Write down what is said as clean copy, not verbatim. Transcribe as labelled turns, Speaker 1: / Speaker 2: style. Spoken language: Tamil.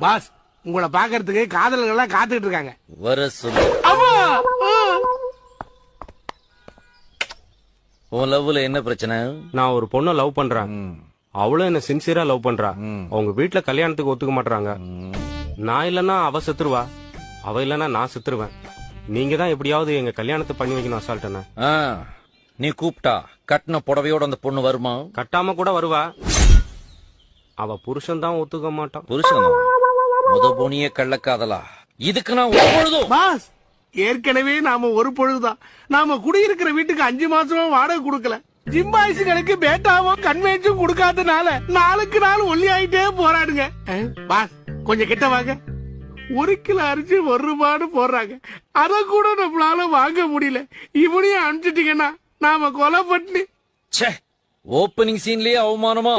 Speaker 1: பாஸ், உங்களை பாக்குறதுக்கு காதலர்கள் எல்லாம் காத்துக்கிட்டு இருக்காங்க.
Speaker 2: வர சொல்லு. உன் லவ்ல என்ன பிரச்சனை?
Speaker 3: நான் ஒரு பொண்ணை லவ் பண்றேன். அவளும் என்ன சின்சியரா லவ் பண்றா. அவங்க வீட்டுல கல்யாணத்துக்கு ஒத்துக்க மாட்டாங்க. நான் இல்லன்னா அவ செத்துருவா, அவ இல்லன்னா நான் செத்துருவேன். நீங்க தான் எப்படியாவது எங்க கல்யாணத்தை பண்ணி வைக்கணும் அசால்ட்டன.
Speaker 2: நீ கூப்பிட்டா கட்டின புடவையோட அந்த பொண்ணு வருமா?
Speaker 3: கட்டாம கூட வருவா. அவ புருஷன் தான் ஒத்துக்க மாட்டான்.
Speaker 2: புருஷனா? முத போனியே கள்ளக்காதலா? இதுக்கு நான் ஒரு பொழுதும்.
Speaker 1: பாஸ், ஏற்கனவே நாம ஒரு பொழுதுதான். நாம குடியிருக்கிற வீட்டுக்கு 5 மாசமா வாடகை கொடுக்கல. ஜிம்பாய்ஸுகளுக்கு பேட்டாவும் கன்வென்ஷன் கொடுக்காதனால நாளுக்கு நாள் ஒல்லி ஆயிட்டே போராடுங்க. பாஸ், கொஞ்சம் கிட்ட வாங்க. 1 கிலோ அரிசி 1 ரூபான்னு போடுறாங்க. அத கூட நம்மளால வாங்க முடியல. இவனையும் அனுப்பிச்சிட்டீங்கன்னா நாம கொலை பண்ணி
Speaker 2: ஓப்பனிங் சீன்லயே அவமானமா?